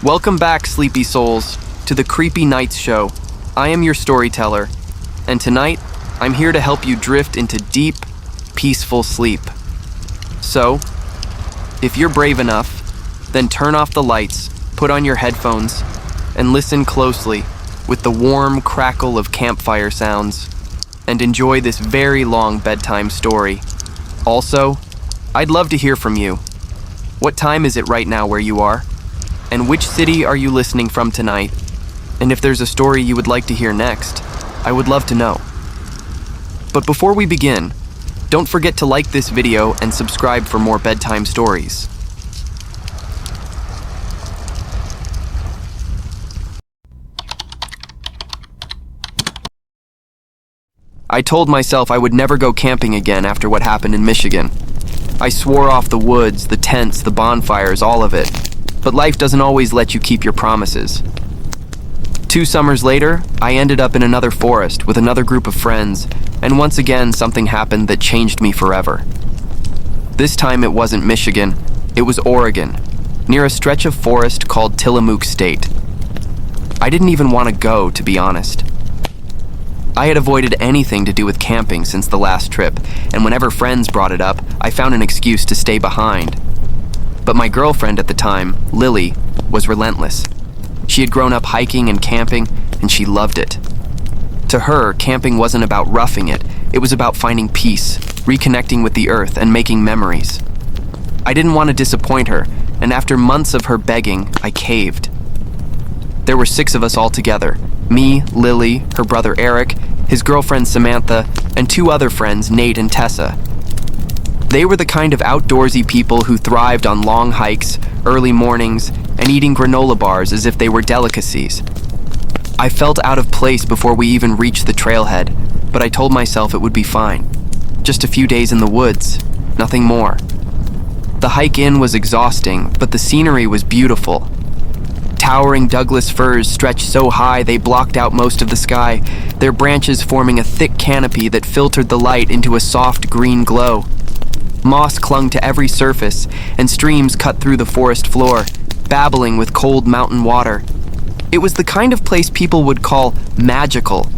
Welcome back, sleepy souls, to the Creepy Nights Show. I am your storyteller, and tonight, I'm here to help you drift into deep, peaceful sleep. So, if you're brave enough, then turn off the lights, put on your headphones, and listen closely with the warm crackle of campfire sounds, and enjoy this very long bedtime story. Also, I'd love to hear from you. What time is it right now where you are? And which city are you listening from tonight? And if there's a story you would like to hear next, I would love to know. But before we begin, don't forget to like this video and subscribe for more bedtime stories. I told myself I would never go camping again after what happened in Michigan. I swore off the woods, the tents, the bonfires, all of it. But life doesn't always let you keep your promises. 2 summers later, I ended up in another forest with another group of friends, and once again something happened that changed me forever. This time it wasn't Michigan, it was Oregon, near a stretch of forest called Tillamook State. I didn't even want to go, to be honest. I had avoided anything to do with camping since the last trip, and whenever friends brought it up, I found an excuse to stay behind. But my girlfriend at the time, Lily, was relentless. She had grown up hiking and camping, and she loved it. To her, camping wasn't about roughing it, it was about finding peace, reconnecting with the earth, and making memories. I didn't want to disappoint her, and after months of her begging, I caved. There were 6 of us all together: me, Lily, her brother Eric, his girlfriend Samantha, and 2 other friends, Nate and Tessa. They were the kind of outdoorsy people who thrived on long hikes, early mornings, and eating granola bars as if they were delicacies. I felt out of place before we even reached the trailhead, but I told myself it would be fine. Just a few days in the woods, nothing more. The hike in was exhausting, but the scenery was beautiful. Towering Douglas firs stretched so high they blocked out most of the sky, their branches forming a thick canopy that filtered the light into a soft green glow. Moss clung to every surface, and streams cut through the forest floor, babbling with cold mountain water. It was the kind of place people would call magical.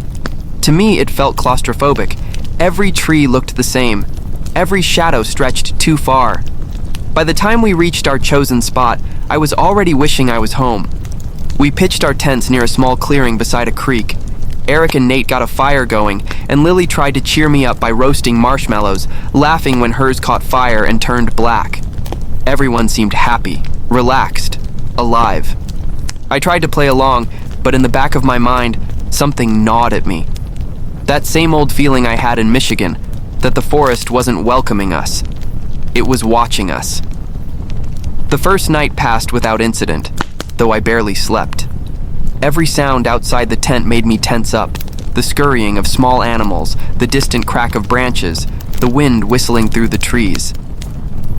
To me, it felt claustrophobic. Every tree looked the same. Every shadow stretched too far. By the time we reached our chosen spot, I was already wishing I was home. We pitched our tents near a small clearing beside a creek. Eric and Nate got a fire going, and Lily tried to cheer me up by roasting marshmallows, laughing when hers caught fire and turned black. Everyone seemed happy, relaxed, alive. I tried to play along, but in the back of my mind, something gnawed at me. That same old feeling I had in Michigan, that the forest wasn't welcoming us. It was watching us. The first night passed without incident, though I barely slept. Every sound outside the tent made me tense up. The scurrying of small animals, the distant crack of branches, the wind whistling through the trees.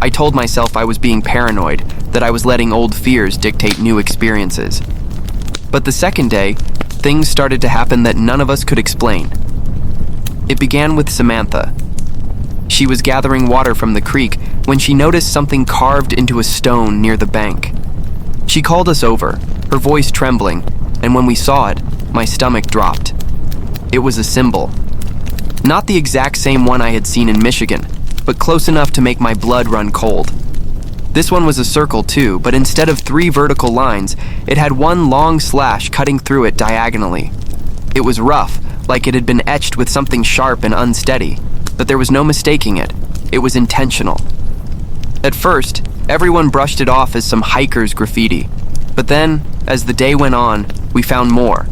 I told myself I was being paranoid, that I was letting old fears dictate new experiences. But the second day, things started to happen that none of us could explain. It began with Samantha. She was gathering water from the creek when she noticed something carved into a stone near the bank. She called us over, her voice trembling, and when we saw it, my stomach dropped. It was a symbol. Not the exact same one I had seen in Michigan, but close enough to make my blood run cold. This one was a circle too, but instead of 3 vertical lines, it had one long slash cutting through it diagonally. It was rough, like it had been etched with something sharp and unsteady, but there was no mistaking it. It was intentional. At first, everyone brushed it off as some hiker's graffiti, but then, as the day went on, we found more.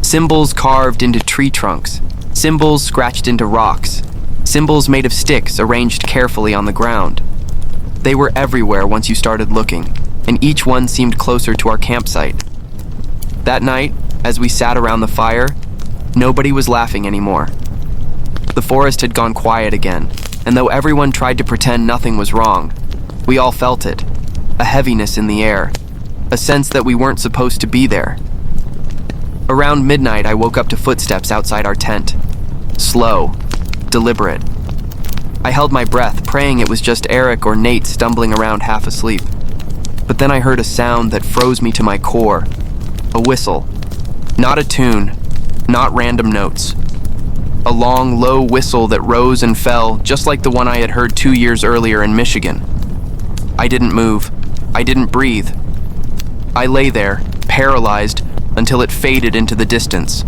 Symbols carved into tree trunks, symbols scratched into rocks, symbols made of sticks arranged carefully on the ground. They were everywhere once you started looking, and each one seemed closer to our campsite. That night, as we sat around the fire, nobody was laughing anymore. The forest had gone quiet again, and though everyone tried to pretend nothing was wrong, we all felt it, a heaviness in the air, a sense that we weren't supposed to be there. Around midnight, I woke up to footsteps outside our tent. Slow, deliberate. I held my breath, praying it was just Eric or Nate stumbling around half asleep. But then I heard a sound that froze me to my core. A whistle. Not a tune, not random notes. A long, low whistle that rose and fell, just like the one I had heard 2 years earlier in Michigan. I didn't move. I didn't breathe. I lay there, paralyzed, until it faded into the distance.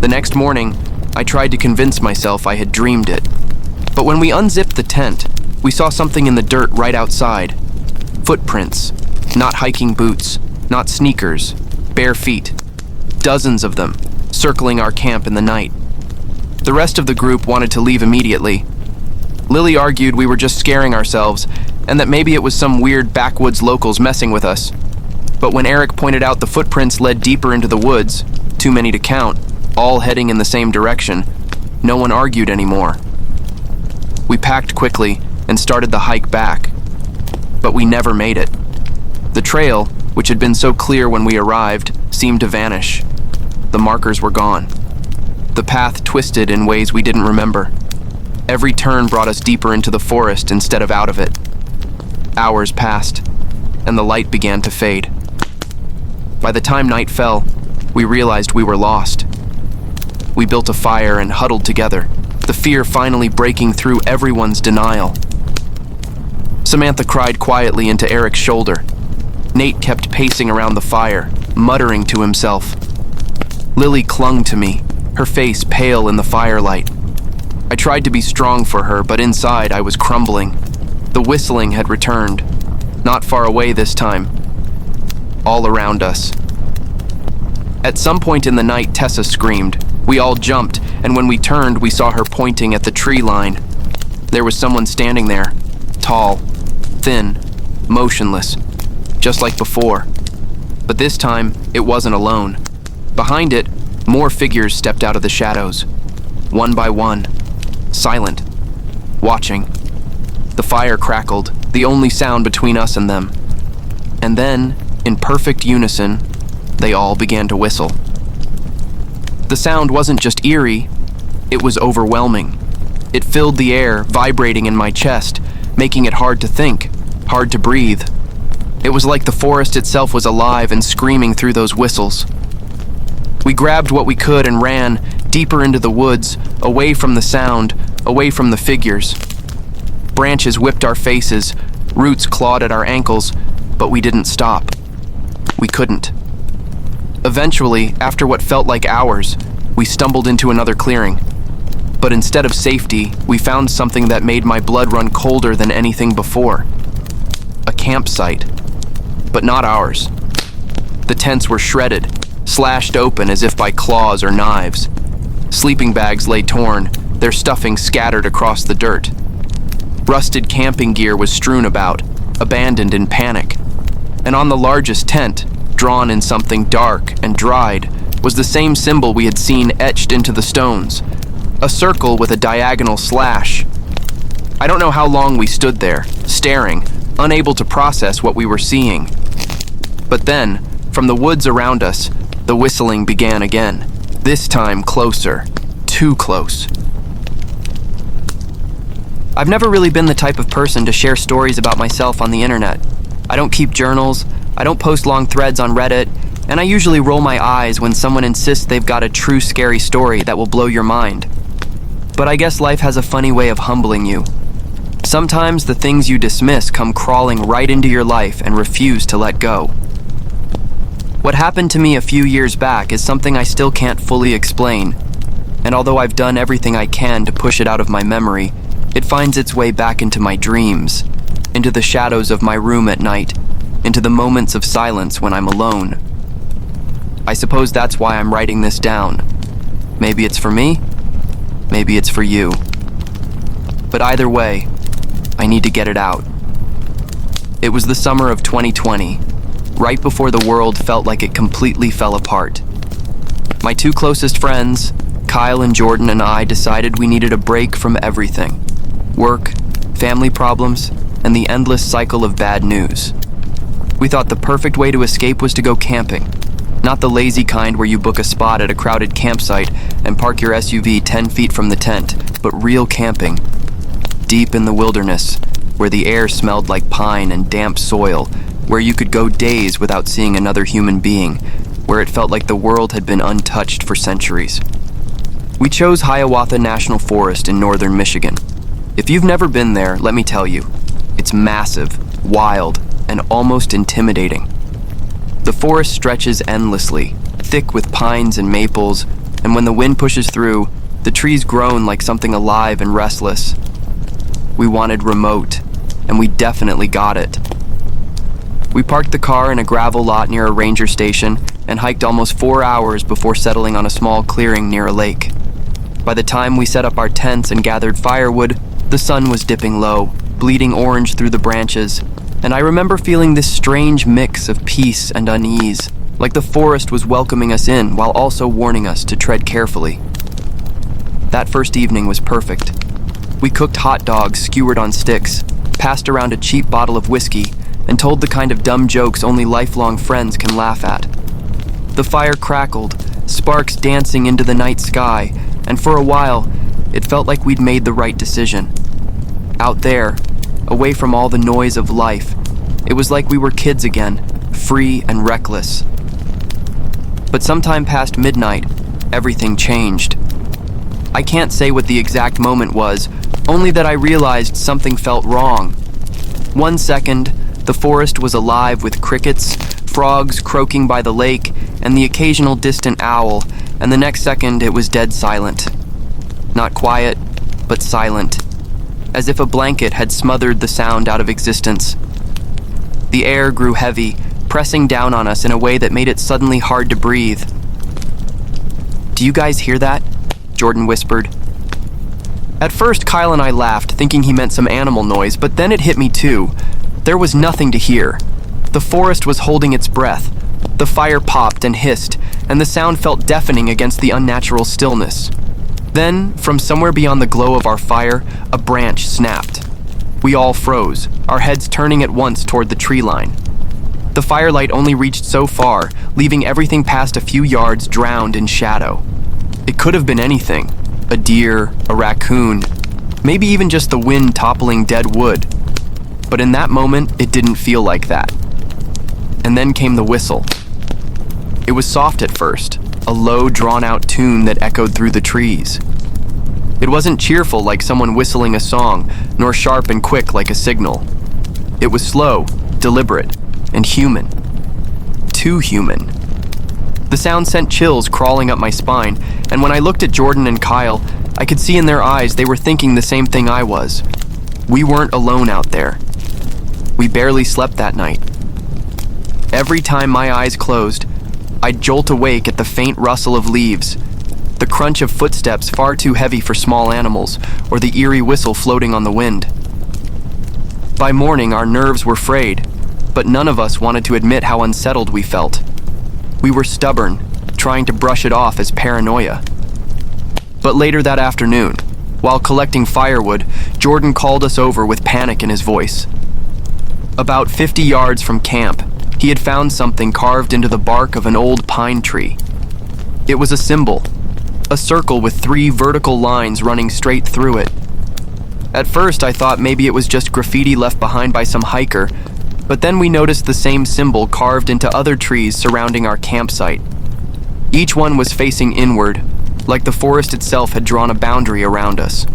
The next morning, I tried to convince myself I had dreamed it. But when we unzipped the tent, we saw something in the dirt right outside. Footprints, not hiking boots, not sneakers, bare feet. Dozens of them, circling our camp in the night. The rest of the group wanted to leave immediately. Lily argued we were just scaring ourselves, and that maybe it was some weird backwoods locals messing with us. But when Eric pointed out the footprints led deeper into the woods, too many to count, all heading in the same direction, no one argued anymore. We packed quickly and started the hike back. But we never made it. The trail, which had been so clear when we arrived, seemed to vanish. The markers were gone. The path twisted in ways we didn't remember. Every turn brought us deeper into the forest instead of out of it. Hours passed, and the light began to fade. By the time night fell, we realized we were lost. We built a fire and huddled together, the fear finally breaking through everyone's denial. Samantha cried quietly into Eric's shoulder. Nate kept pacing around the fire, muttering to himself. Lily clung to me, her face pale in the firelight. I tried to be strong for her, but inside I was crumbling. The whistling had returned, not far away this time, all around us. At some point in the night, Tessa screamed. We all jumped, and when we turned, we saw her pointing at the tree line. There was someone standing there, tall, thin, motionless, just like before. But this time, it wasn't alone. Behind it, more figures stepped out of the shadows, one by one, silent, watching. The fire crackled, the only sound between us and them. And then, in perfect unison, they all began to whistle. The sound wasn't just eerie, it was overwhelming. It filled the air, vibrating in my chest, making it hard to think, hard to breathe. It was like the forest itself was alive and screaming through those whistles. We grabbed what we could and ran deeper into the woods, away from the sound, away from the figures. Branches whipped our faces, roots clawed at our ankles, but we didn't stop. We couldn't. Eventually, after what felt like hours, we stumbled into another clearing. But instead of safety, we found something that made my blood run colder than anything before. A campsite, but not ours. The tents were shredded, slashed open as if by claws or knives. Sleeping bags lay torn, their stuffing scattered across the dirt. Rusted camping gear was strewn about, abandoned in panic. And on the largest tent, drawn in something dark and dried, was the same symbol we had seen etched into the stones. A circle with a diagonal slash. I don't know how long we stood there, staring, unable to process what we were seeing. But then, from the woods around us, the whistling began again. This time closer. Too close. I've never really been the type of person to share stories about myself on the internet. I don't keep journals, I don't post long threads on Reddit, and I usually roll my eyes when someone insists they've got a true scary story that will blow your mind. But I guess life has a funny way of humbling you. Sometimes the things you dismiss come crawling right into your life and refuse to let go. What happened to me a few years back is something I still can't fully explain, and although I've done everything I can to push it out of my memory, it finds its way back into my dreams, into the shadows of my room at night, into the moments of silence when I'm alone. I suppose that's why I'm writing this down. Maybe it's for me, maybe it's for you. But either way, I need to get it out. It was the summer of 2020, right before the world felt like it completely fell apart. My two closest friends, Kyle and Jordan, and I decided we needed a break from everything. Work, family problems, and the endless cycle of bad news. We thought the perfect way to escape was to go camping. Not the lazy kind where you book a spot at a crowded campsite and park your SUV 10 feet from the tent, but real camping. Deep in the wilderness, where the air smelled like pine and damp soil, where you could go days without seeing another human being, where it felt like the world had been untouched for centuries. We chose Hiawatha National Forest in northern Michigan. If you've never been there, let me tell you, it's massive, wild, and almost intimidating. The forest stretches endlessly, thick with pines and maples, and when the wind pushes through, the trees groan like something alive and restless. We wanted remote, and we definitely got it. We parked the car in a gravel lot near a ranger station and hiked almost 4 hours before settling on a small clearing near a lake. By the time we set up our tents and gathered firewood, the sun was dipping low, bleeding orange through the branches, and I remember feeling this strange mix of peace and unease, like the forest was welcoming us in while also warning us to tread carefully. That first evening was perfect. We cooked hot dogs skewered on sticks, passed around a cheap bottle of whiskey, and told the kind of dumb jokes only lifelong friends can laugh at. The fire crackled, sparks dancing into the night sky, and for a while, it felt like we'd made the right decision. Out there, away from all the noise of life, it was like we were kids again, free and reckless. But sometime past midnight, everything changed. I can't say what the exact moment was, only that I realized something felt wrong. 1 second, the forest was alive with crickets, frogs croaking by the lake, and the occasional distant owl, and the next second it was dead silent. Not quiet, but silent, as if a blanket had smothered the sound out of existence. The air grew heavy, pressing down on us in a way that made it suddenly hard to breathe. "Do you guys hear that?" Jordan whispered. At first, Kyle and I laughed, thinking he meant some animal noise, but then it hit me too. There was nothing to hear. The forest was holding its breath. The fire popped and hissed, and the sound felt deafening against the unnatural stillness. Then, from somewhere beyond the glow of our fire, a branch snapped. We all froze, our heads turning at once toward the tree line. The firelight only reached so far, leaving everything past a few yards drowned in shadow. It could have been anything. A deer, a raccoon, maybe even just the wind toppling dead wood. But in that moment, it didn't feel like that. And then came the whistle. It was soft at first, a low, drawn-out tune that echoed through the trees. It wasn't cheerful like someone whistling a song, nor sharp and quick like a signal. It was slow, deliberate, and human. Too human. The sound sent chills crawling up my spine, and when I looked at Jordan and Kyle, I could see in their eyes they were thinking the same thing I was. We weren't alone out there. We barely slept that night. Every time my eyes closed, I'd jolt awake at the faint rustle of leaves, the crunch of footsteps far too heavy for small animals, or the eerie whistle floating on the wind. By morning, our nerves were frayed, but none of us wanted to admit how unsettled we felt. We were stubborn, trying to brush it off as paranoia. But later that afternoon, while collecting firewood, Jordan called us over with panic in his voice. About 50 yards from camp, he had found something carved into the bark of an old pine tree. It was a symbol, a circle with 3 vertical lines running straight through it. At first, I thought maybe it was just graffiti left behind by some hiker, but then we noticed the same symbol carved into other trees surrounding our campsite. Each one was facing inward, like the forest itself had drawn a boundary around us.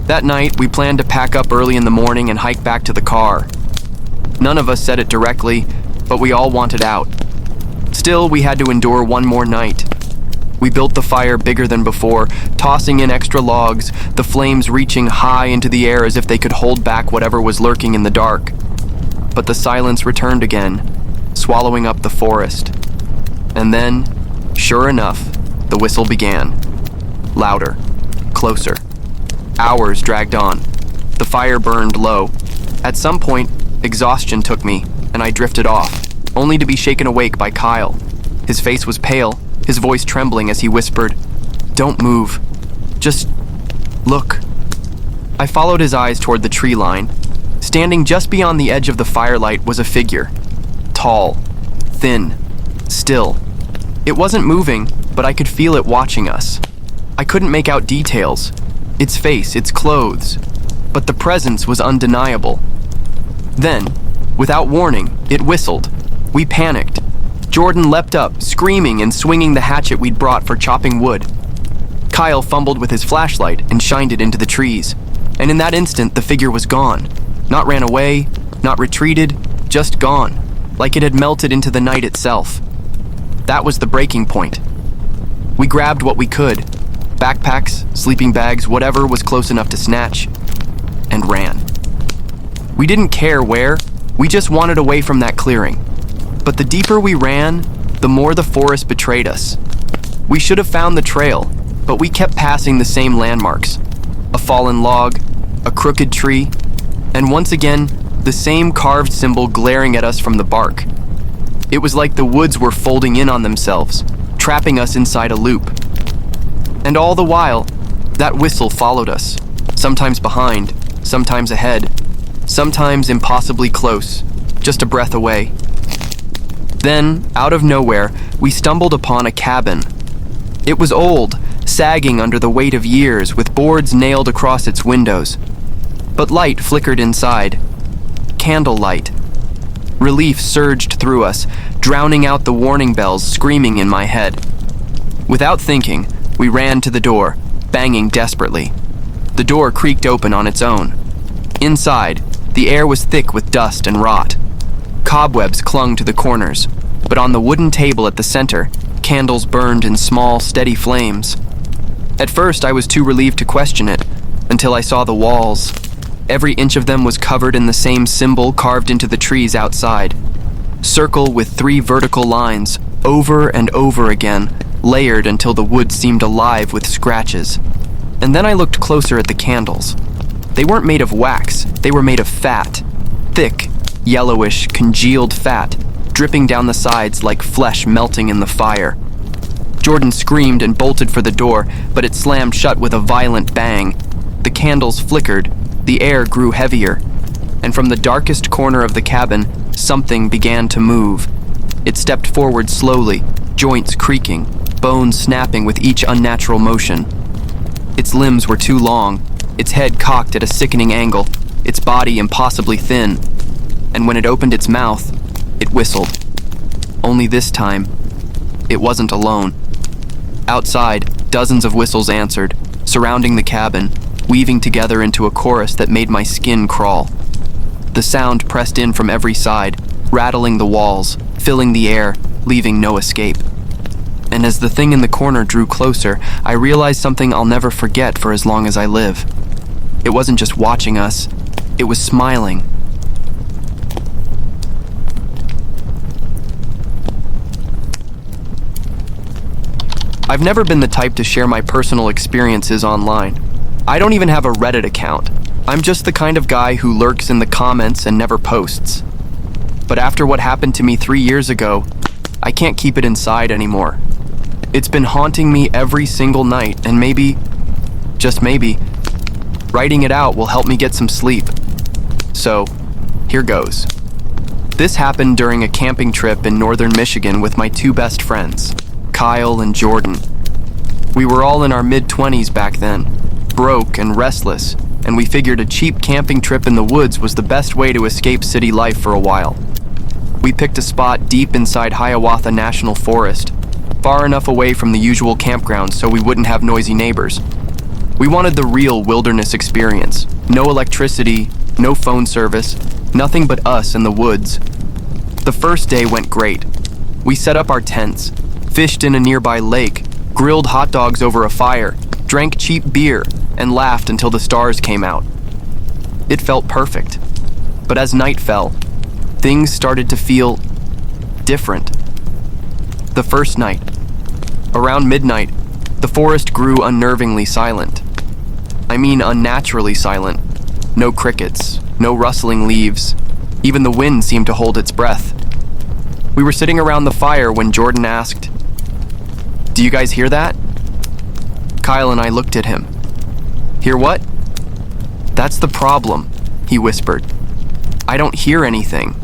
That night, we planned to pack up early in the morning and hike back to the car. None of us said it directly, but we all wanted out. Still, we had to endure one more night. We built the fire bigger than before, tossing in extra logs, the flames reaching high into the air as if they could hold back whatever was lurking in the dark. But the silence returned again, swallowing up the forest. And then, sure enough, the whistle began. Louder, closer. Hours dragged on. The fire burned low. At some point, exhaustion took me, and I drifted off, only to be shaken awake by Kyle. His face was pale, his voice trembling as he whispered, "Don't move. Just look." I followed his eyes toward the tree line. Standing just beyond the edge of the firelight was a figure. Tall, thin, still. It wasn't moving, but I could feel it watching us. I couldn't make out details. Its face, its clothes. But the presence was undeniable. Then, Without warning, it whistled. We panicked. Jordan leapt up, screaming and swinging the hatchet we'd brought for chopping wood. Kyle fumbled with his flashlight and shined it into the trees. And in that instant, the figure was gone. Not ran away, not retreated, just gone, like it had melted into the night itself. That was the breaking point. We grabbed what we could, backpacks, sleeping bags, whatever was close enough to snatch, and ran. We didn't care where, we just wanted away from that clearing. But the deeper we ran, the more the forest betrayed us. We should have found the trail, but we kept passing the same landmarks. A fallen log, a crooked tree, and once again, the same carved symbol glaring at us from the bark. It was like the woods were folding in on themselves, trapping us inside a loop. And all the while, that whistle followed us, sometimes behind, sometimes ahead, sometimes impossibly close, just a breath away. Then, out of nowhere, we stumbled upon a cabin. It was old, sagging under the weight of years, with boards nailed across its windows. But light flickered inside. Candlelight. Relief surged through us, drowning out the warning bells screaming in my head. Without thinking, we ran to the door, banging desperately. The door creaked open on its own. Inside, the air was thick with dust and rot. Cobwebs clung to the corners, but on the wooden table at the center, candles burned in small, steady flames. At first, I was too relieved to question it, until I saw the walls. Every inch of them was covered in the same symbol carved into the trees outside. Circle with 3 vertical lines, over and over again, layered until the wood seemed alive with scratches. And then I looked closer at the candles. They weren't made of wax, they were made of fat. Thick, yellowish, congealed fat, dripping down the sides like flesh melting in the fire. Jordan screamed and bolted for the door, but it slammed shut with a violent bang. The candles flickered, the air grew heavier, and from the darkest corner of the cabin, something began to move. It stepped forward slowly, joints creaking, bones snapping with each unnatural motion. Its limbs were too long, its head cocked at a sickening angle, its body impossibly thin, and when it opened its mouth, it whistled. Only this time, it wasn't alone. Outside, dozens of whistles answered, surrounding the cabin, weaving together into a chorus that made my skin crawl. The sound pressed in from every side, rattling the walls, filling the air, leaving no escape. And as the thing in the corner drew closer, I realized something I'll never forget for as long as I live. It wasn't just watching us, it was smiling. I've never been the type to share my personal experiences online. I don't even have a Reddit account. I'm just the kind of guy who lurks in the comments and never posts. But after what happened to me 3 years ago, I can't keep it inside anymore. It's been haunting me every single night, and maybe, just maybe, writing it out will help me get some sleep. So, here goes. This happened during a camping trip in northern Michigan with my 2 best friends, Kyle and Jordan. We were all in our mid-20s back then, broke and restless, and we figured a cheap camping trip in the woods was the best way to escape city life for a while. We picked a spot deep inside Hiawatha National Forest, far enough away from the usual campgrounds so we wouldn't have noisy neighbors. We wanted the real wilderness experience. No electricity, no phone service, nothing but us in the woods. The first day went great. We set up our tents, fished in a nearby lake, grilled hot dogs over a fire, drank cheap beer, and laughed until the stars came out. It felt perfect. But as night fell, things started to feel different. The first night, around midnight, the forest grew unnervingly silent. I mean unnaturally silent. No crickets, no rustling leaves. Even the wind seemed to hold its breath. We were sitting around the fire when Jordan asked, "Do you guys hear that?" Kyle and I looked at him. "Hear what?" "That's the problem," he whispered. "I don't hear anything."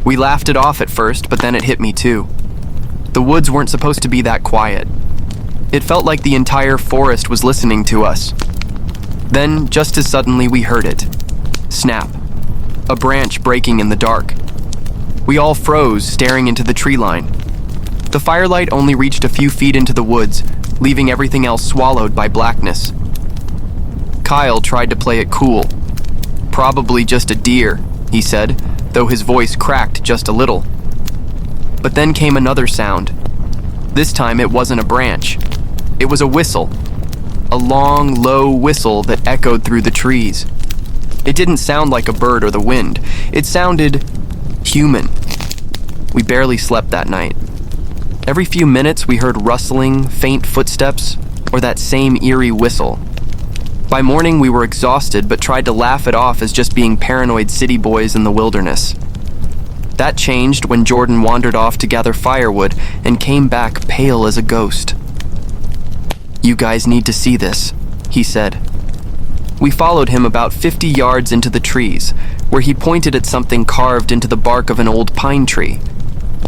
We laughed it off at first, but then it hit me too. The woods weren't supposed to be that quiet. It felt like the entire forest was listening to us. Then, just as suddenly, we heard it. Snap. a branch breaking in the dark. We all froze, staring into the tree line. The firelight only reached a few feet into the woods, leaving everything else swallowed by blackness. Kyle tried to play it cool. "Probably just a deer," he said, though his voice cracked just a little. But then came another sound. This time it wasn't a branch. It was a whistle. A long, low whistle that echoed through the trees. It didn't sound like a bird or the wind. It sounded human. We barely slept that night. Every few minutes we heard rustling, faint footsteps, or that same eerie whistle. By morning we were exhausted but tried to laugh it off as just being paranoid city boys in the wilderness. That changed when Jordan wandered off to gather firewood and came back pale as a ghost. "You guys need to see this," he said. We followed him about 50 yards into the trees, where he pointed at something carved into the bark of an old pine tree.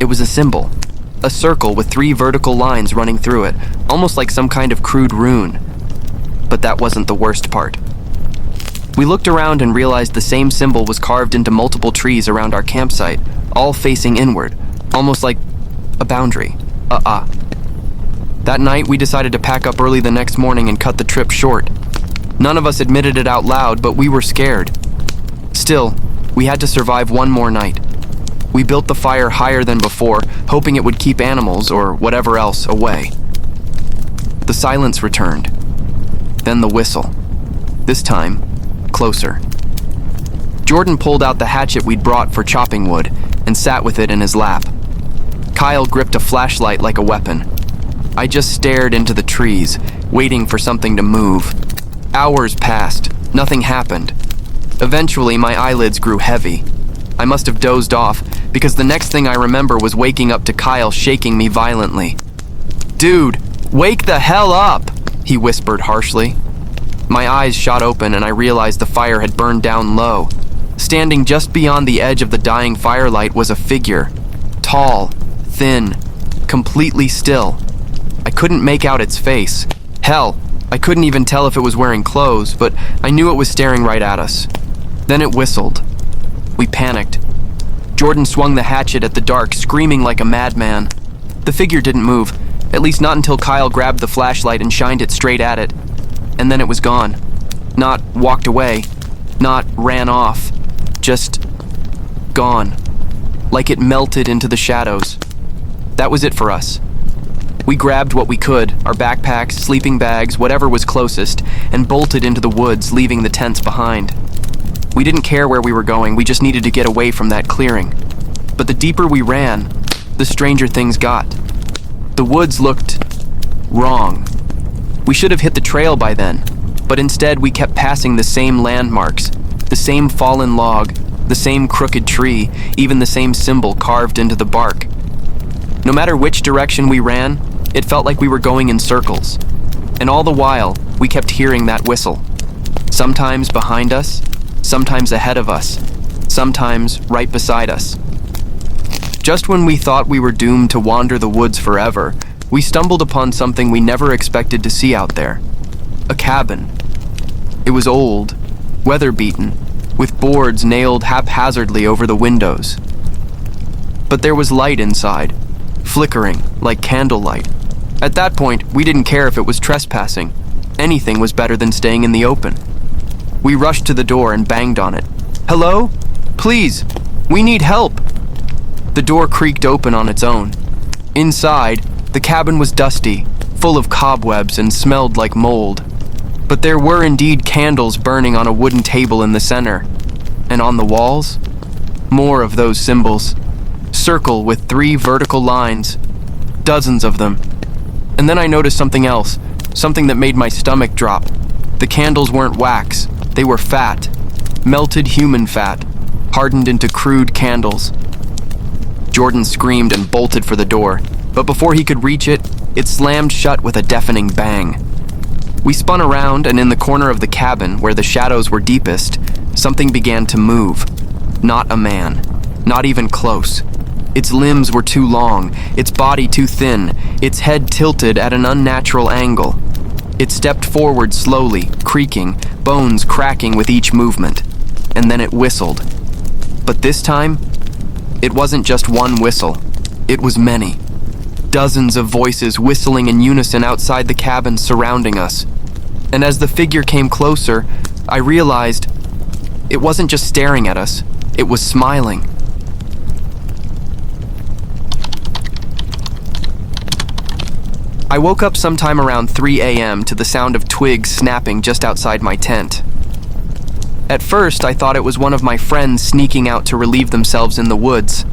It was a symbol, a circle with 3 vertical lines running through it, almost like some kind of crude rune. But that wasn't the worst part. We looked around and realized the same symbol was carved into multiple trees around our campsite, all facing inward, almost like a boundary. That night, we decided to pack up early the next morning and cut the trip short. None of us admitted it out loud, but we were scared. Still, we had to survive one more night. We built the fire higher than before, hoping it would keep animals or whatever else away. The silence returned. Then the whistle. This time, closer. Jordan pulled out the hatchet we'd brought for chopping wood and sat with it in his lap. Kyle gripped a flashlight like a weapon. I just stared into the trees, waiting for something to move. Hours passed. Nothing happened. Eventually, my eyelids grew heavy. I must have dozed off, because the next thing I remember was waking up to Kyle shaking me violently. "Dude, wake the hell up!" he whispered harshly. My eyes shot open and I realized the fire had burned down low. Standing just beyond the edge of the dying firelight was a figure. Tall, thin, completely still. I couldn't make out its face. Hell, I couldn't even tell if it was wearing clothes, but I knew it was staring right at us. Then it whistled. We panicked. Jordan swung the hatchet at the dark, screaming like a madman. The figure didn't move, at least not until Kyle grabbed the flashlight and shined it straight at it. And then it was gone. Not walked away, not ran off, just gone. Like it melted into the shadows. That was it for us. We grabbed what we could, our backpacks, sleeping bags, whatever was closest, and bolted into the woods, leaving the tents behind. We didn't care where we were going, we just needed to get away from that clearing. But the deeper we ran, the stranger things got. The woods looked wrong. We should have hit the trail by then, but instead we kept passing the same landmarks, the same fallen log, the same crooked tree, even the same symbol carved into the bark. No matter which direction we ran, it felt like we were going in circles. And all the while, we kept hearing that whistle. Sometimes behind us, sometimes ahead of us, sometimes right beside us. Just when we thought we were doomed to wander the woods forever, we stumbled upon something we never expected to see out there. A cabin. It was old, weather-beaten, with boards nailed haphazardly over the windows. But there was light inside, flickering like candlelight. At that point, we didn't care if it was trespassing. Anything was better than staying in the open. We rushed to the door and banged on it. "Hello? Please, we need help." The door creaked open on its own. Inside, the cabin was dusty, full of cobwebs and smelled like mold. But there were indeed candles burning on a wooden table in the center. And on the walls, more of those symbols. Circle with 3 vertical lines. Dozens of them. And then I noticed something else, something that made my stomach drop. The candles weren't wax, they were fat. Melted human fat, hardened into crude candles. Jordan screamed and bolted for the door, but before he could reach it, it slammed shut with a deafening bang. We spun around, and in the corner of the cabin, where the shadows were deepest, something began to move. Not a man, not even close. Its limbs were too long, its body too thin, its head tilted at an unnatural angle. It stepped forward slowly, creaking, bones cracking with each movement. And then it whistled. But this time, it wasn't just one whistle. It was many. Dozens of voices whistling in unison outside the cabin surrounding us. And as the figure came closer, I realized it wasn't just staring at us, it was smiling. I woke up sometime around 3 a.m. to the sound of twigs snapping just outside my tent. At first, I thought it was one of my friends sneaking out to relieve themselves in the woods.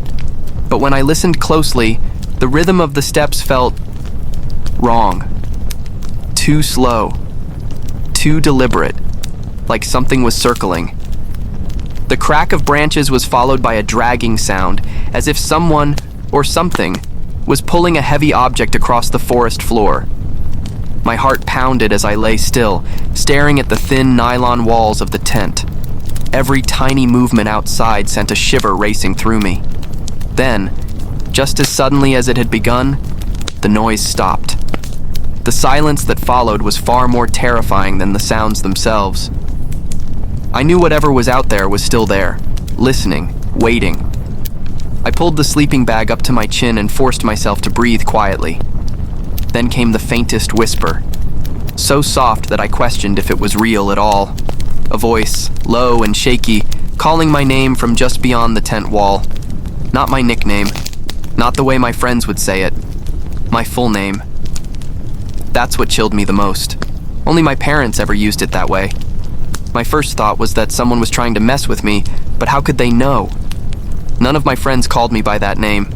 But when I listened closely, the rhythm of the steps felt wrong. Too slow. Too deliberate. Like something was circling. The crack of branches was followed by a dragging sound, as if someone, or something, was pulling a heavy object across the forest floor. My heart pounded as I lay still, staring at the thin nylon walls of the tent. Every tiny movement outside sent a shiver racing through me. Then, just as suddenly as it had begun, the noise stopped. The silence that followed was far more terrifying than the sounds themselves. I knew whatever was out there was still there, listening, waiting. I pulled the sleeping bag up to my chin and forced myself to breathe quietly. Then came the faintest whisper, so soft that I questioned if it was real at all. A voice, low and shaky, calling my name from just beyond the tent wall. Not my nickname, not the way my friends would say it, my full name. That's what chilled me the most. Only my parents ever used it that way. My first thought was that someone was trying to mess with me, but how could they know? None of my friends called me by that name.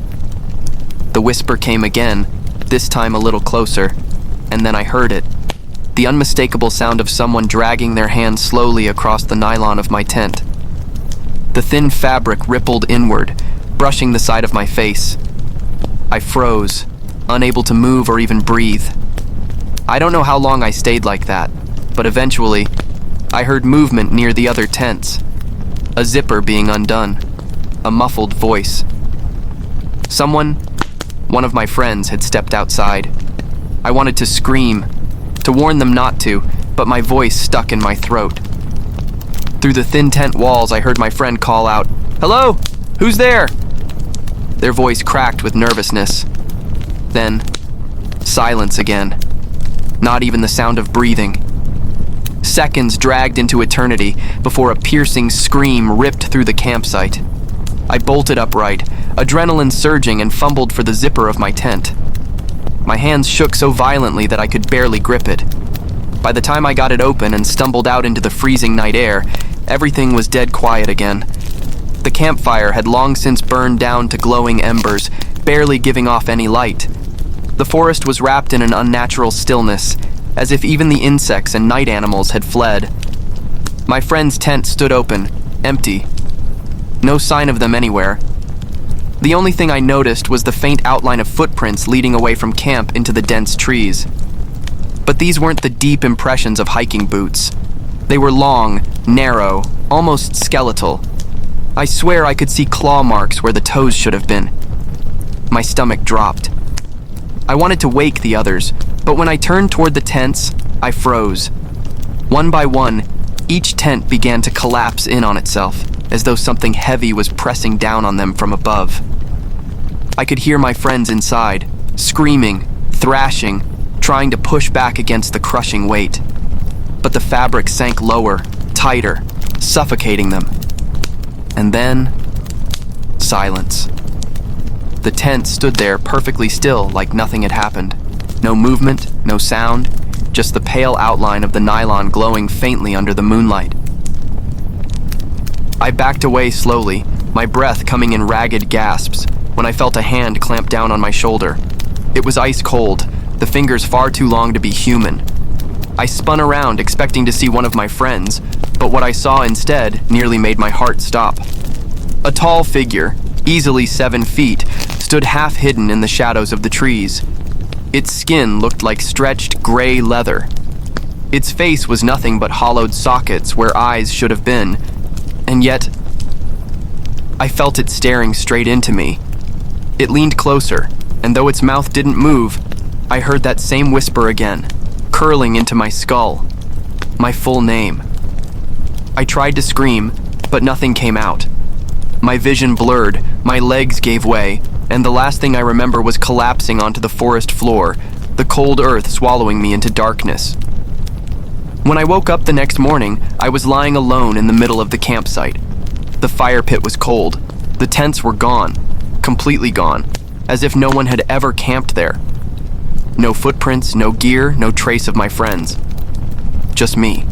The whisper came again, this time a little closer, and then I heard it. The unmistakable sound of someone dragging their hand slowly across the nylon of my tent. The thin fabric rippled inward, brushing the side of my face. I froze, unable to move or even breathe. I don't know how long I stayed like that, but eventually, I heard movement near the other tents. A zipper being undone. A muffled voice. Someone, one of my friends, had stepped outside. I wanted to scream, to warn them not to, but my voice stuck in my throat. Through the thin tent walls, I heard my friend call out, "Hello? Who's there?" Their voice cracked with nervousness. Then, silence again. Not even the sound of breathing. Seconds dragged into eternity before a piercing scream ripped through the campsite. I bolted upright, adrenaline surging, and fumbled for the zipper of my tent. My hands shook so violently that I could barely grip it. By the time I got it open and stumbled out into the freezing night air, everything was dead quiet again. The campfire had long since burned down to glowing embers, barely giving off any light. The forest was wrapped in an unnatural stillness, as if even the insects and night animals had fled. My friend's tent stood open, empty. No sign of them anywhere. The only thing I noticed was the faint outline of footprints leading away from camp into the dense trees. But these weren't the deep impressions of hiking boots. They were long, narrow, almost skeletal. I swear I could see claw marks where the toes should have been. My stomach dropped. I wanted to wake the others, but when I turned toward the tents, I froze. One by one, each tent began to collapse in on itself, as though something heavy was pressing down on them from above. I could hear my friends inside, screaming, thrashing, trying to push back against the crushing weight. But the fabric sank lower, tighter, suffocating them. And then, silence. The tent stood there perfectly still, like nothing had happened. No movement, no sound, just the pale outline of the nylon glowing faintly under the moonlight. I backed away slowly, my breath coming in ragged gasps, when I felt a hand clamp down on my shoulder. It was ice cold, the fingers far too long to be human. I spun around, expecting to see one of my friends, but what I saw instead nearly made my heart stop. A tall figure, easily 7 feet, stood half hidden in the shadows of the trees. Its skin looked like stretched gray leather. Its face was nothing but hollowed sockets where eyes should have been, and yet, I felt it staring straight into me. It leaned closer, and though its mouth didn't move, I heard that same whisper again, curling into my skull. My full name. I tried to scream, but nothing came out. My vision blurred, my legs gave way, and the last thing I remember was collapsing onto the forest floor, the cold earth swallowing me into darkness. When I woke up the next morning, I was lying alone in the middle of the campsite. The fire pit was cold. The tents were gone, completely gone, as if no one had ever camped there. No footprints, no gear, no trace of my friends. Just me.